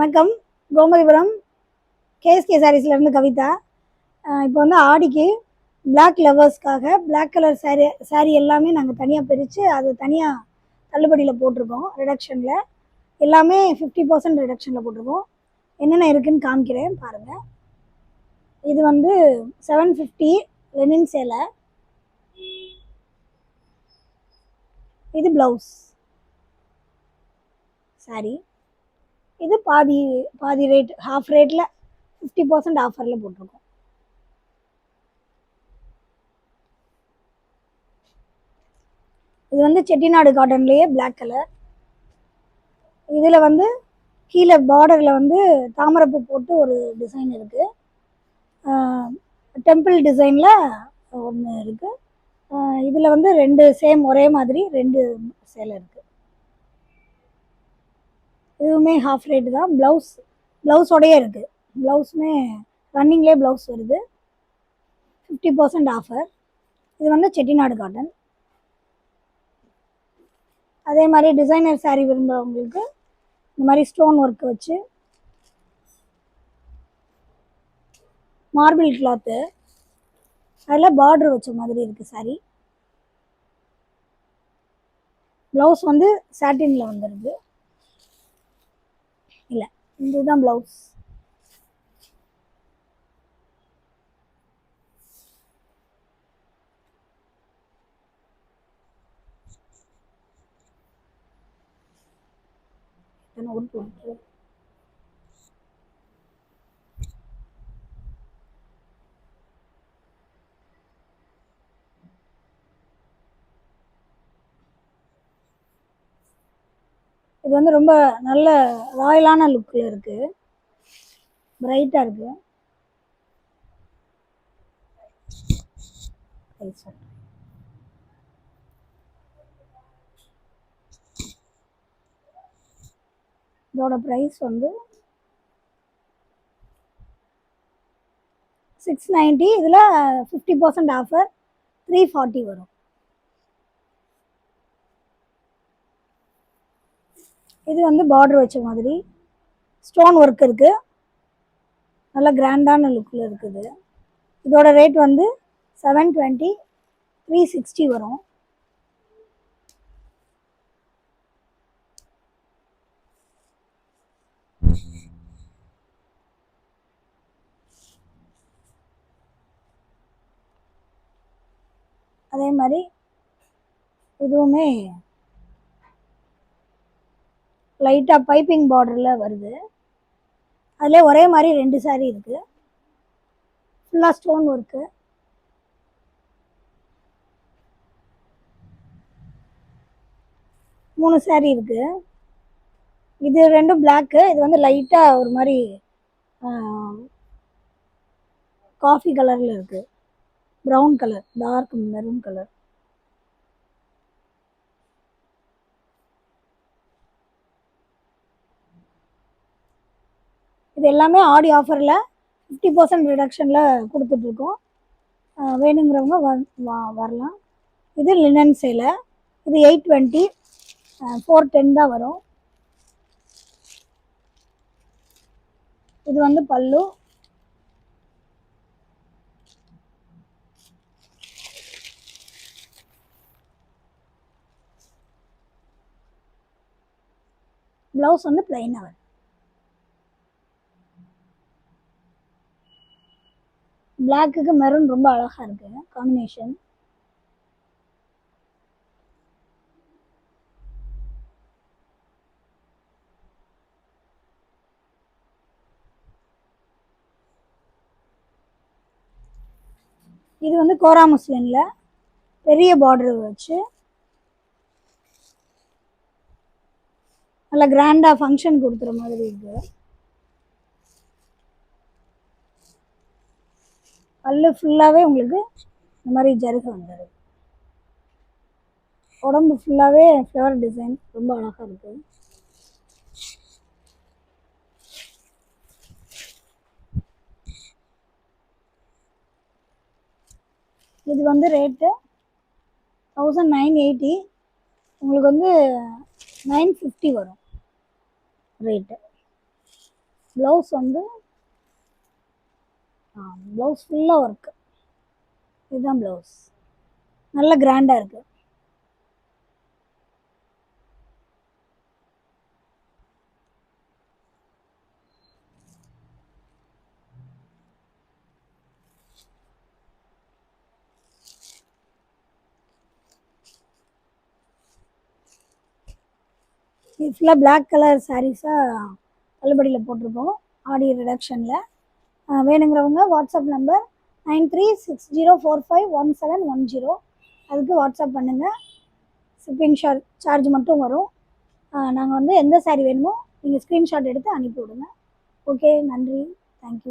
வணக்கம். கோமதிபுரம் கேஎஸ்கே சாரீஸ்லேருந்து கவிதா. இப்போ வந்து ஆடிக்கு பிளாக் லவர்ஸ்க்காக பிளாக் கலர் சாரீ எல்லாமே நாங்கள் தனியாக பிரித்து அது தனியாக தள்ளுபடியில் போட்டிருக்கோம். ரிடக்ஷனில் எல்லாமே 50% ரிடக்ஷனில் போட்டிருக்கோம். என்னென்ன இருக்குதுன்னு காமிக்கிறேன் பாருங்கள். இது வந்து 750 லெனின் சேலை. இது ப்ளவுஸ் சாரீ. இது பாதி ரேட், ஹாஃப் ரேட்டில் 50% ஆஃபரில் போட்டிருக்கோம். இது வந்து செட்டிநாடு காட்டன்லேயே பிளாக் கலர். இதில் வந்து கீழே பார்டரில் வந்து தாமரைப்பூ போட்டு ஒரு டிசைன் இருக்குது. டெம்பிள் டிசைனில் ஒன்று இருக்குது. இதில் வந்து 2 சேம் ஒரே மாதிரி 2 சேலை இருக்குது. இதுவுமே ஹாஃப் ரேட்டு தான். ப்ளவுஸோடையே இருக்குது. ப்ளவுஸுமே ரன்னிங்லேயே ப்ளவுஸ் வருது. 50% ஆஃபர். இது வந்து செட்டிநாடு காட்டன். அதே மாதிரி டிசைனர் சாரீ விரும்புகிறவங்களுக்கு இந்த மாதிரி ஸ்டோன் ஒர்க் வச்சு மார்பிள் கிளாத்து, அதில் பார்டர் வச்ச மாதிரி இருக்குது சாரீ. ப்ளவுஸ் வந்து சாட்டினில் வந்துடுது. இல்லை, இதுதான் ப்ளவுஸ். இது வந்து ரொம்ப நல்ல ராயலான லுக்கில் இருக்குது. பிரைட்டாக இருக்குது. இதோட ப்ரைஸ் வந்து 690. இதில் 50% ஆஃபர் 340 வரும். இது வந்து பார்டர் வச்ச மாதிரி ஸ்டோன் ஒர்க் இருக்குது. நல்ல கிராண்டான லுக்கில் இருக்குது. இதோட ரேட் வந்து 720, 360 வரும். அதே மாதிரி இதுவுமே லைட்டாக பைப்பிங் பார்டரில் வருது. அதில் ஒரே மாதிரி 2 சாரீ இருக்குது. ஃபுல்லாக ஸ்டோன் ஒர்க்கு. மூணு சாரீ இருக்குது. இது 2 பிளாக்கு. இது வந்து லைட்டாக ஒரு மாதிரி காஃபி கலரில் இருக்குது. Brown colour, dark maroon colour. இது எல்லாமே ஆடி ஆஃபரில் 50% ரிடக்ஷனில் கொடுத்துட்ருக்கோம். வேணுங்கிறவங்க வரலாம். இது லினன் சேலை. இது 820, 410 தான் வரும். இது வந்து பல்லு. ப்ளவுஸ் வந்து பிளைனாக வரும். பிளாக்குக்கு மெரூன் ரொம்ப அழகாக இருக்குது காம்பினேஷன். இது வந்து கோரா முஸ்லிமில் பெரிய பார்டர் வச்சு நல்லா கிராண்டாக ஃபங்க்ஷன் கொடுக்குற மாதிரி இருக்குது. பல்லு ஃபுல்லாகவே உங்களுக்கு இந்த மாதிரி ஜருகை வந்துடுது. உடம்பு ஃபுல்லாகவே ஃப்ளவர் டிசைன் ரொம்ப அழகாக இருக்குது. இது வந்து ரேட்டு 1980. உங்களுக்கு வந்து 950 வரும் ரேட்டு. ப்ளவுஸ் வந்து ப்ளவுஸ் ஃபுல்லாக ஒர்க்கு. இதுதான் ப்ளவுஸ். நல்ல கிராண்டாக இருக்குது. இது ஃபுல்லாக பிளாக் கலர் சாரீஸாக தள்ளுபடியில் போட்டிருக்கோம் ஆடி ரிடக்ஷனில். வேணுங்கிறவங்க வாட்ஸ்அப் நம்பர் 9360451710 அதுக்கு வாட்ஸ்அப் பண்ணுங்கள். ஷிப்பிங் சார்ஜ் மட்டும் வரும். நாங்கள் வந்து எந்த சாரீ வேணுமோ நீங்கள் ஸ்க்ரீன்ஷாட் எடுத்து அனுப்பி விடுங்க. ஓகே, நன்றி, தேங்க்யூ.